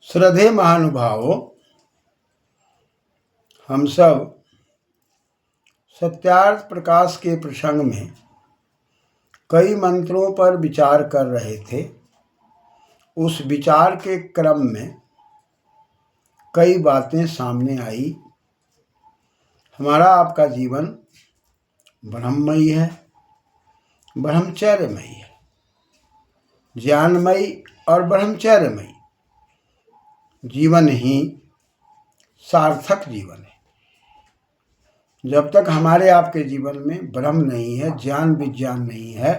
श्रद्धेय महानुभावों, हम सब सत्यार्थ प्रकाश के प्रसंग में कई मंत्रों पर विचार कर रहे थे। उस विचार के क्रम में कई बातें सामने आई। हमारा आपका जीवन ब्रह्ममयी है, ब्रह्मचर्यमयी है, ज्ञानमयी और ब्रह्मचर्यमयी जीवन ही सार्थक जीवन है। जब तक हमारे आपके जीवन में ब्रह्म नहीं है, ज्ञान विज्ञान नहीं है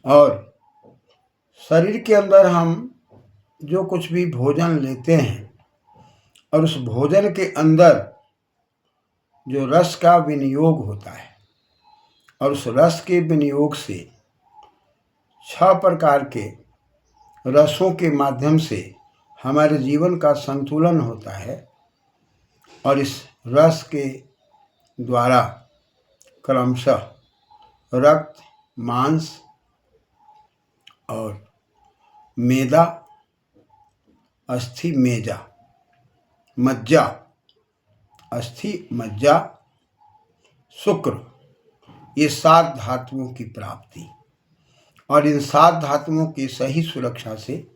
और शरीर के अंदर हम जो कुछ भी भोजन लेते हैं और उस भोजन के अंदर जो रस का विनियोग होता है और उस रस के विनियोग से 6 प्रकार के रसों के माध्यम से हमारे जीवन का संतुलन होता है और इस रस के द्वारा क्रमशः रक्त, मांस और मेदा, अस्थि, मेजा, मज्जा, अस्थि, मज्जा, शुक्र, ये 7 धातुओं की प्राप्ति और इन 7 धातुओं की सही सुरक्षा से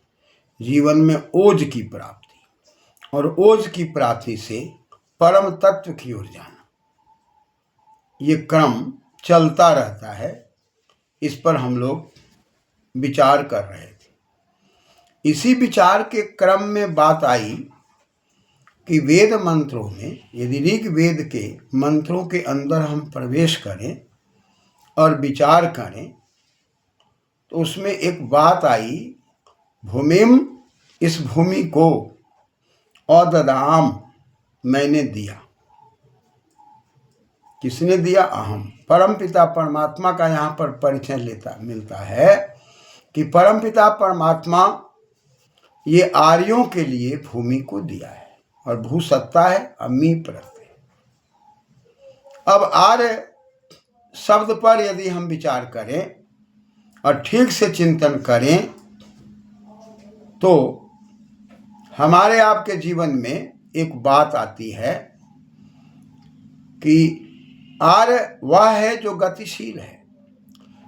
जीवन में ओज की प्राप्ति और ओज की प्राप्ति से परम तत्व की ओर जाना, ये क्रम चलता रहता है। इस पर हम लोग विचार कर रहे थे। इसी विचार के क्रम में बात आई कि वेद मंत्रों में यदि ऋग वेद के मंत्रों के अंदर हम प्रवेश करें और विचार करें तो उसमें एक बात आई, भूमिम, इस भूमि को औददाम, मैंने दिया। किसने दिया? अहम। परमपिता परमात्मा का यहाँ पर परिचय मिलता है कि परमपिता परमात्मा ये आर्यों के लिए भूमि को दिया है और भू सत्ता है, अम्मी प्रत्यय। अब आर्य शब्द पर यदि हम विचार करें और ठीक से चिंतन करें तो हमारे आपके जीवन में एक बात आती है कि आर्य वह है जो गतिशील है,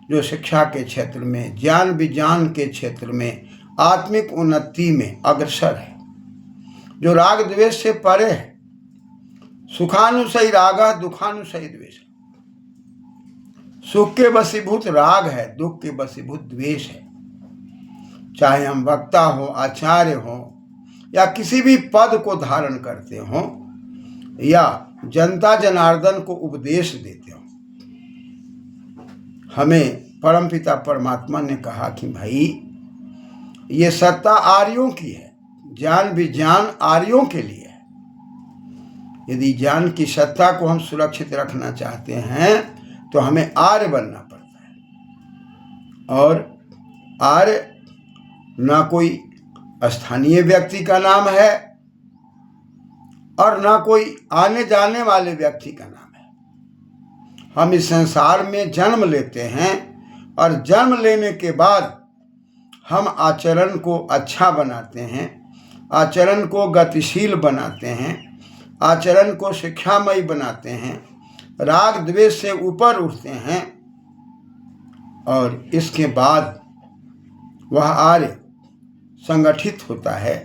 जो शिक्षा के क्षेत्र में, ज्ञान विज्ञान के क्षेत्र में, आत्मिक उन्नति में अग्रसर है, जो राग द्वेष से परे है। सुखानुसई राग, दुखानुसई द्वेष। सुख के वशीभूत राग है, दुख के वशीभूत द्वेष है। चाहे हम वक्ता हो, आचार्य हो या किसी भी पद को धारण करते हो या जनता जनार्दन को उपदेश देते हो, हमें परमपिता परमात्मा ने कहा कि भाई ये सत्ता आर्यों की है, ज्ञान विज्ञान आर्यों के लिए है। यदि ज्ञान की सत्ता को हम सुरक्षित रखना चाहते हैं तो हमें आर्य बनना पड़ता है। और आर्य ना कोई स्थानीय व्यक्ति का नाम है और ना कोई आने जाने वाले व्यक्ति का नाम है। हम इस संसार में जन्म लेते हैं और जन्म लेने के बाद हम आचरण को अच्छा बनाते हैं, आचरण को गतिशील बनाते हैं, आचरण को शिक्षामयी बनाते हैं, राग द्वेष से ऊपर उठते हैं और इसके बाद वह आर्य संगठित होता है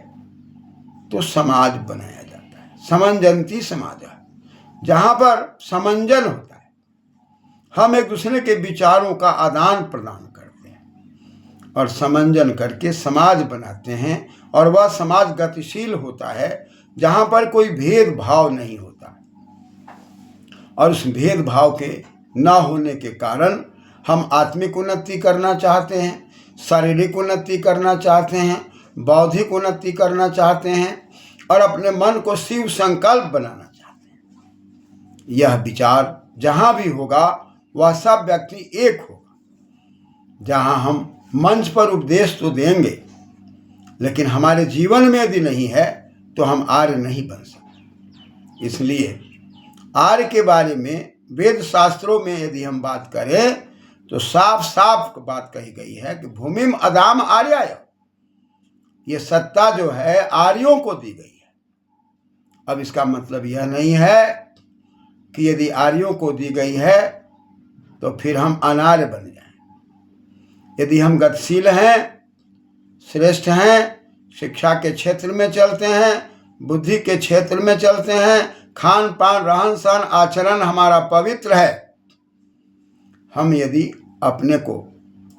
तो समाज बनाया जाता है। समंजंती समाज, जहाँ पर समंजन होता है, हम एक दूसरे के विचारों का आदान प्रदान करते हैं और समंजन करके समाज बनाते हैं और वह समाज गतिशील होता है जहाँ पर कोई भेदभाव नहीं होता। और उस भेदभाव के न होने के कारण हम आत्मिक उन्नति करना चाहते हैं, शारीरिक उन्नति करना चाहते हैं, बौद्धिक उन्नति करना चाहते हैं और अपने मन को शिव संकल्प बनाना चाहते हैं। यह विचार जहाँ भी होगा वह सब व्यक्ति एक होगा। जहाँ हम मंच पर उपदेश तो देंगे लेकिन हमारे जीवन में यदि नहीं है तो हम आर्य नहीं बन सकते। इसलिए आर्य के बारे में वेद शास्त्रों में यदि हम बात करें तो साफ साफ बात कही गई है कि भूमिम अदाम आर्याय, ये सत्ता जो है आर्यों को दी गई है। अब इसका मतलब यह नहीं है कि यदि आर्यों को दी गई है तो फिर हम अनार्य बन जाएं। यदि हम गतिशील हैं, श्रेष्ठ हैं, शिक्षा के क्षेत्र में चलते हैं, बुद्धि के क्षेत्र में चलते हैं, खान पान रहन सहन आचरण हमारा पवित्र है, हम यदि अपने को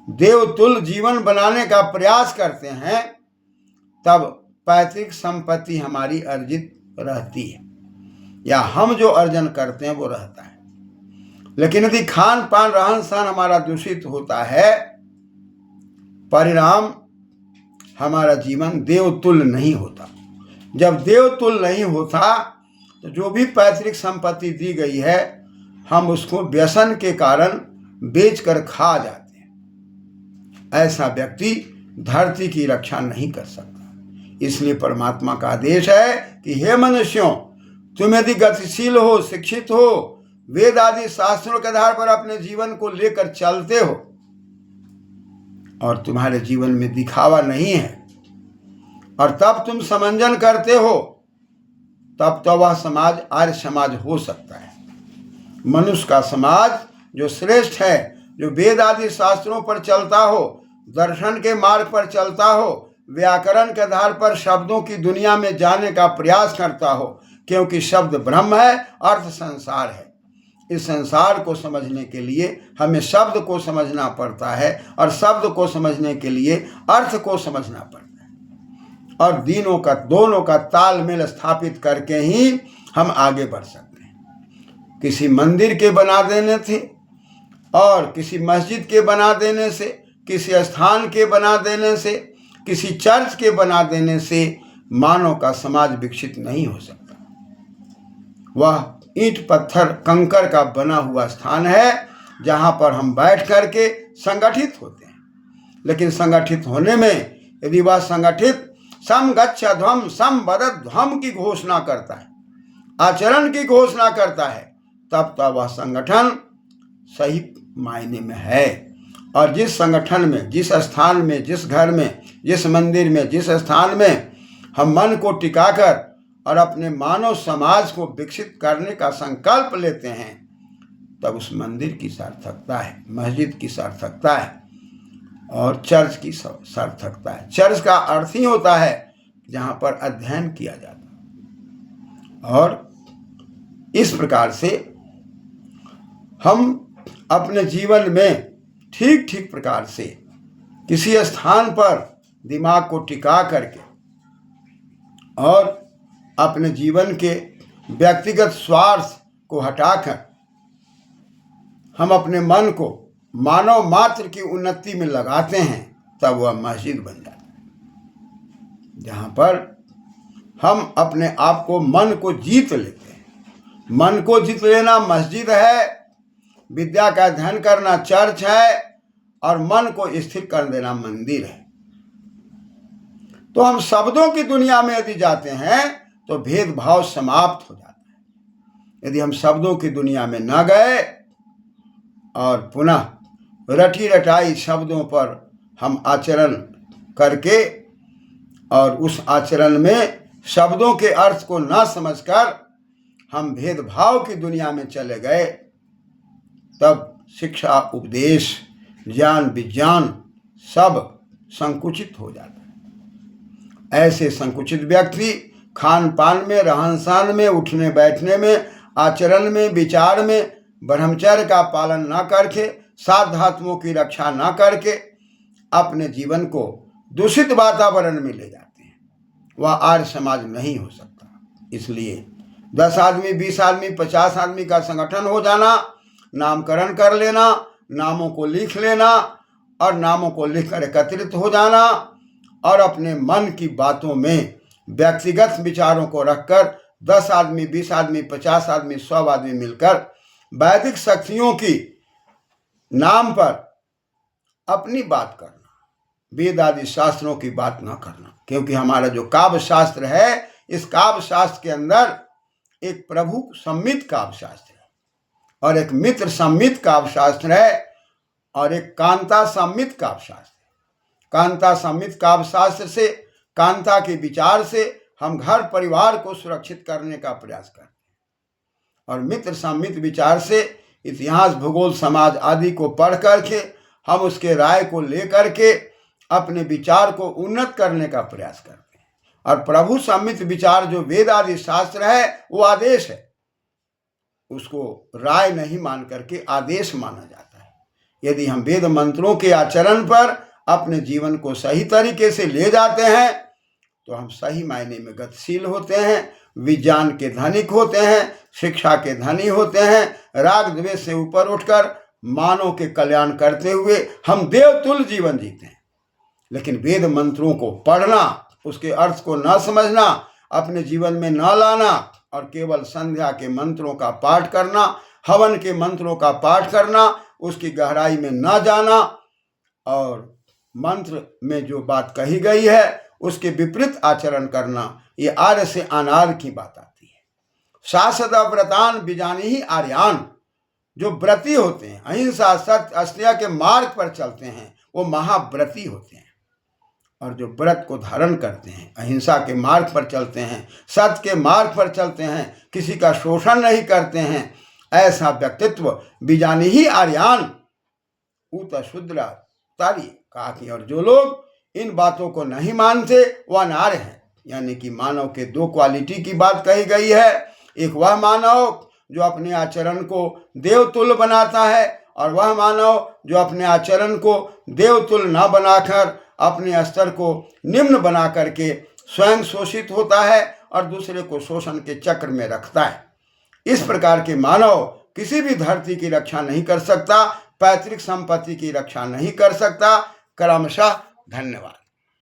देवतुल्य जीवन बनाने का प्रयास करते हैं, तब पैतृक संपत्ति हमारी अर्जित रहती है, या हम जो अर्जन करते हैं वो रहता है। लेकिन यदि खान पान रहन सहन हमारा दूषित होता है, परिणाम हमारा जीवन देवतुल्य नहीं होता। जब देवतुल्य नहीं होता तो जो भी पैतृक संपत्ति दी गई है हम उसको व्यसन के कारण बेचकर खा जाते हैं। ऐसा व्यक्ति धरती की रक्षा नहीं कर सकता। इसलिए परमात्मा का आदेश है कि हे मनुष्यों, तुम यदि गतिशील हो, शिक्षित हो, वेद आदि शास्त्रों के आधार पर अपने जीवन को लेकर चलते हो और तुम्हारे जीवन में दिखावा नहीं है, और तब तुम समंजन करते हो, तब तो वह समाज आर्य समाज हो सकता है। मनुष्य का समाज जो श्रेष्ठ है, जो वेद आदि शास्त्रों पर चलता हो, दर्शन के मार्ग पर चलता हो, व्याकरण के आधार पर शब्दों की दुनिया में जाने का प्रयास करता हो, क्योंकि शब्द ब्रह्म है, अर्थ संसार है। इस संसार को समझने के लिए हमें शब्द को समझना पड़ता है, और शब्द को समझने के लिए अर्थ को समझना पड़ता है, और दोनों का तालमेल स्थापित करके ही हम आगे बढ़ सकते हैं। किसी मंदिर के बना देने से और किसी मस्जिद के बना देने से, किसी स्थान के बना देने से, किसी चर्च के बना देने से मानव का समाज विकसित नहीं हो सकता। वह ईंट पत्थर कंकर का बना हुआ स्थान है जहाँ पर हम बैठ करके संगठित होते हैं। लेकिन संगठित होने में यदि वह संगठित सम गच्छध्वम सम वदध्वम की घोषणा करता है, आचरण की घोषणा करता है, तब तो वह संगठन सही मायने में है। और जिस संगठन में, जिस स्थान में, जिस घर में, जिस मंदिर में, जिस स्थान में हम मन को टिकाकर और अपने मानव समाज को विकसित करने का संकल्प लेते हैं, तब उस मंदिर की सार्थकता है, मस्जिद की सार्थकता है और चर्च की सार्थकता है। चर्च का अर्थ ही होता है जहाँ पर अध्ययन किया जाता है। और इस प्रकार से हम अपने जीवन में ठीक ठीक प्रकार से किसी स्थान पर दिमाग को टिका करके और अपने जीवन के व्यक्तिगत स्वार्थ को हटाकर हम अपने मन को मानव मात्र की उन्नति में लगाते हैं, तब वह मस्जिद बन जाता है, जहाँ पर हम अपने आप को, मन को जीत लेते हैं। मन को जीत लेना मस्जिद है, विद्या का अध्ययन करना चर्च है, और मन को स्थिर कर देना मंदिर है। तो हम शब्दों की दुनिया में यदि जाते हैं तो भेदभाव समाप्त हो जाता है। यदि हम शब्दों की दुनिया में न गए और पुनः रटी रटाई शब्दों पर हम आचरण करके और उस आचरण में शब्दों के अर्थ को न समझकर हम भेदभाव की दुनिया में चले गए, तब शिक्षा, उपदेश, ज्ञान, विज्ञान सब संकुचित हो जाता है। ऐसे संकुचित व्यक्ति खान पान में, रहन सहन में, उठने बैठने में, आचरण में, विचार में ब्रह्मचर्य का पालन न करके, सात धातुओं की रक्षा न करके अपने जीवन को दूषित वातावरण में ले जाते हैं। वह आर्य समाज नहीं हो सकता। इसलिए 10 आदमी, 20 आदमी, 50 आदमी का संगठन हो जाना, नामकरण कर लेना, नामों को लिख लेना और नामों को लिखकर एकत्रित हो जाना और अपने मन की बातों में व्यक्तिगत विचारों को रखकर 10 आदमी, 20 आदमी, 50 आदमी, 100 आदमी मिलकर वैदिक शक्तियों की नाम पर अपनी बात करना, वेद आदि शास्त्रों की बात ना करना। क्योंकि हमारा जो काव्य शास्त्र है, इस काव्य शास्त्र के अंदर एक प्रभु सम्मित काव्य शास्त्र है और एक मित्र सम्मित काव्य शास्त्र है और एक कांता सम्मित काव्य शास्त्र है। कांता सम्मित काव्य शास्त्र से कांता के विचार से हम घर परिवार को सुरक्षित करने का प्रयास करते हैं और मित्र सम्मित विचार से इतिहास भूगोल समाज आदि को पढ़ करके हम उसके राय को लेकर के अपने विचार को उन्नत करने का प्रयास करते हैं। और प्रभु सम्मित विचार जो वेद आदि शास्त्र है वो आदेश है, उसको राय नहीं मान करके आदेश माना जाता है। यदि हम वेद मंत्रों के आचरण पर अपने जीवन को सही तरीके से ले जाते हैं तो हम सही मायने में गतिशील होते हैं, विज्ञान के धनिक होते हैं, शिक्षा के धनी होते हैं। राग द्वेष से ऊपर उठकर मानव के कल्याण करते हुए हम देवतुल्य जीवन जीते हैं। लेकिन वेद मंत्रों को पढ़ना, उसके अर्थ को न समझना, अपने जीवन में न लाना और केवल संध्या के मंत्रों का पाठ करना, हवन के मंत्रों का पाठ करना, उसकी गहराई में न जाना और मंत्र में जो बात कही गई है उसके विपरीत आचरण करना, ये आर्य से अनार्य की बात आती है। शाश्वत व्रतान बिजानी ही आर्यान, जो व्रती होते हैं, अहिंसा सत्य अस्तेय के मार्ग पर चलते हैं, वो महाव्रती होते हैं। और जो व्रत को धारण करते हैं, अहिंसा के मार्ग पर चलते हैं, सत्य के मार्ग पर चलते हैं, किसी का शोषण नहीं करते हैं, ऐसा व्यक्तित्व बिजानी ही आर्यान उत शूद्रा तारी कहा कि और जो लोग इन बातों को नहीं मानते वह अनार्य हैं। यानी कि मानव के दो क्वालिटी की बात कही गई है। एक वह मानव जो अपने आचरण को देवतुल्य बनाता है और वह मानव जो अपने आचरण को देवतुल्य न बनाकर अपने स्तर को निम्न बना करके स्वयं शोषित होता है और दूसरे को शोषण के चक्र में रखता है। इस प्रकार के मानव किसी भी धरती की रक्षा नहीं कर सकता, पैतृक संपत्ति की रक्षा नहीं कर सकता। क्रमशः धन्यवाद।